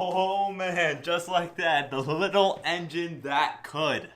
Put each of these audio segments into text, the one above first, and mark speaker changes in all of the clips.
Speaker 1: Oh man, just like that, the little engine that could.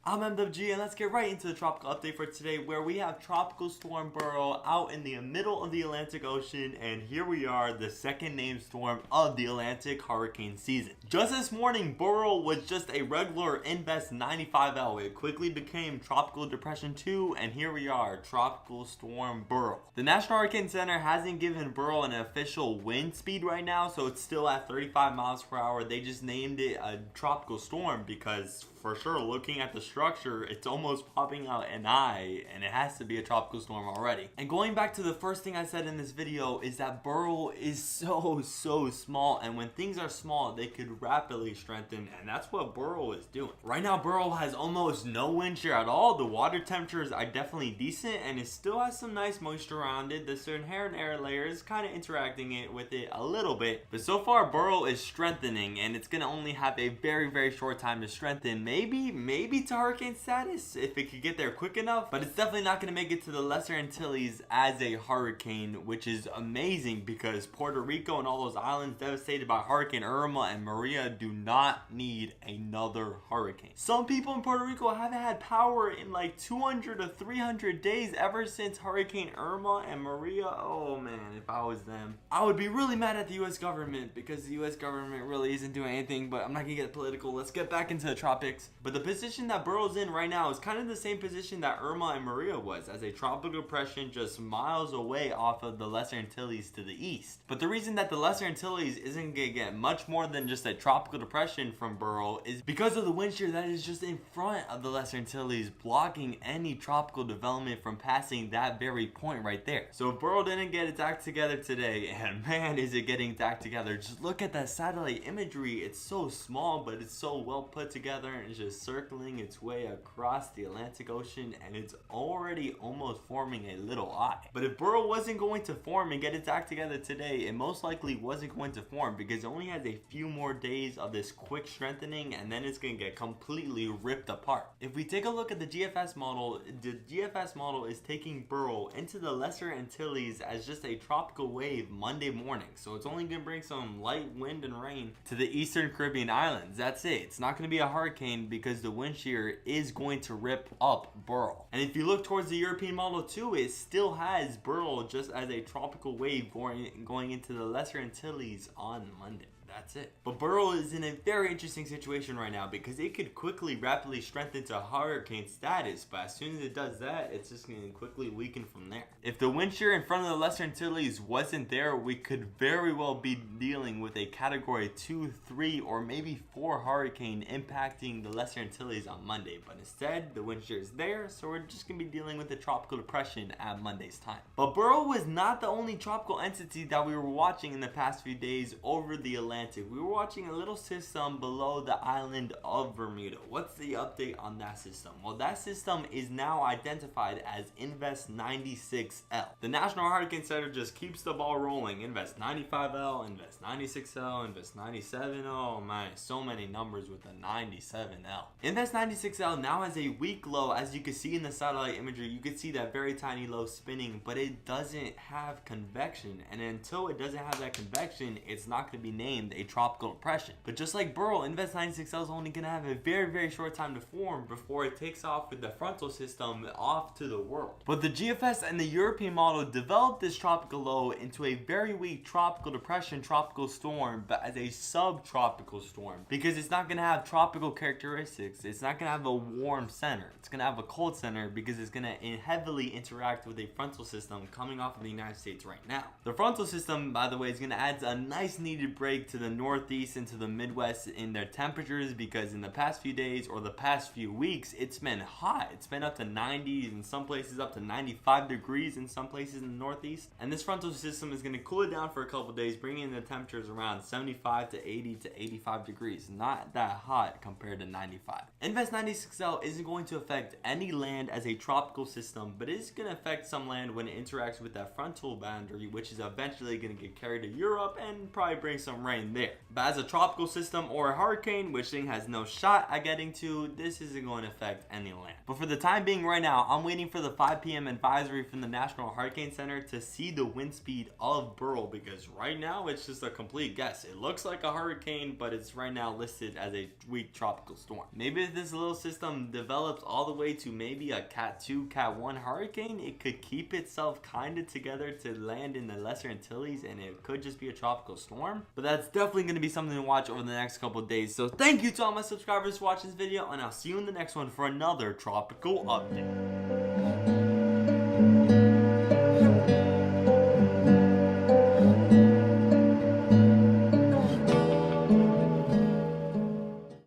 Speaker 1: I'm MWG, and let's get right into the tropical update for today, where we have Tropical Storm BERYL out in the middle of the Atlantic Ocean, and here we are, the second named storm of the Atlantic hurricane season. Just this morning, BERYL was just a regular Invest 95L. It quickly became Tropical Depression 2, and here we are, Tropical Storm BERYL. The National Hurricane Center hasn't given BERYL an official wind speed right now, so it's still at 35 miles per hour. They just named it a tropical storm because, for sure, looking at the structure, it's almost popping out an eye, and it has to be a tropical storm already. And going back to the first thing I said in this video is that BERYL is so small, and when things are small, they could rapidly strengthen, and that's what BERYL is doing. Right now, BERYL has almost no wind shear at all. The water temperatures are definitely decent, and it still has some nice moisture around it. The Saharan air layer is kind of interacting with it a little bit, but so far, BERYL is strengthening, and it's gonna only have a very short time to strengthen. Maybe to hurricane status if it could get there quick enough, but it's definitely not going to make it to the Lesser Antilles as a hurricane, which is amazing because Puerto Rico and all those islands devastated by Hurricane Irma and Maria do not need another hurricane. Some people in Puerto Rico haven't had power in like 200 to 300 days ever since Hurricane Irma and Maria. Oh man, if I was them, I would be really mad at the US government because the US government really isn't doing anything, but I'm not going to get political. Let's get back into the tropics. But the position that BERYL's in right now is kind of the same position that Irma and Maria was, as a tropical depression just miles away off of the Lesser Antilles to the east. But the reason that the Lesser Antilles isn't going to get much more than just a tropical depression from BERYL is because of the wind shear that is just in front of the Lesser Antilles, blocking any tropical development from passing that very point right there. So if BERYL didn't get its act together today, and man is it getting its act together, just look at that satellite imagery. It's so small, but it's so well put together, and it's just circling its way across the Atlantic Ocean, and it's already almost forming a little eye. But if BERYL wasn't going to form and get its act together today, it most likely wasn't going to form because it only has a few more days of this quick strengthening, and then it's going to get completely ripped apart. If we take a look at the GFS model, the GFS model is taking BERYL into the Lesser Antilles as just a tropical wave Monday morning, so it's only going to bring some light wind and rain to the Eastern Caribbean islands. That's it. It's not going to be a hurricane because the wind shear is going to rip up BERYL. And if you look towards the European model too, it still has BERYL just as a tropical wave going into the Lesser Antilles on Monday. That's it. But BERYL is in a very interesting situation right now because it could quickly, rapidly strengthen to hurricane status, but as soon as it does that, it's just going to quickly weaken from there. If the wind shear in front of the Lesser Antilles wasn't there, we could very well be dealing with a category 2, 3, or maybe 4 hurricane impacting the Lesser Antilles on Monday. But instead, the wind shear is there, so we're just going to be dealing with a tropical depression at Monday's time. But BERYL was not the only tropical entity that we were watching in the past few days over the Atlantic. We were watching a little system below the island of Bermuda. What's the update on that system? Well, that system is now identified as Invest 96L. The National Hurricane Center just keeps the ball rolling. Invest 95L, Invest 96L, Invest 97. Oh man, so many numbers with the 97L. Invest 96L now has a weak low. As you can see in the satellite imagery, you can see that very tiny low spinning, but it doesn't have convection. And until it doesn't have that convection, it's not going to be named a tropical depression. But just like BERYL, Invest 96L is only going to have a very short time to form before it takes off with the frontal system off to the world. But the GFS and the European model developed this tropical low into a very weak tropical depression, tropical storm, but as a subtropical storm because it's not going to have tropical characteristics. It's not going to have a warm center. It's going to have a cold center because it's going to heavily interact with a frontal system coming off of the United States right now. The frontal system, by the way, is going to add a nice needed break to the Northeast and to the Midwest in their temperatures because in the past few days or the past few weeks, it's been hot. It's been up to 90s in some places, up to 95 degrees in some places in the Northeast. And this frontal system is going to cool it down for a couple days, bringing the temperatures around 75 to 80 to 85 degrees. Not that hot compared to 95. Invest 96L isn't going to affect any land as a tropical system, but it is going to affect some land when it interacts with that frontal boundary, which is eventually going to get carried to Europe and probably bring some rain in there. But as a tropical system or a hurricane, which thing has no shot at getting to, this isn't going to affect any land. But for the time being right now, I'm waiting for the 5 p.m. advisory from the National Hurricane Center to see the wind speed of BERYL, because right now it's just a complete guess. It looks like a hurricane, but it's right now listed as a weak tropical storm. Maybe if this little system develops all the way to maybe a Cat 2, Cat 1 hurricane, it could keep itself kind of together to land in the Lesser Antilles, and it could just be a tropical storm. But that's definitely going to be something to watch over the next couple of days. So thank you to all my subscribers for watching this video, and I'll see you in the next one for another tropical update.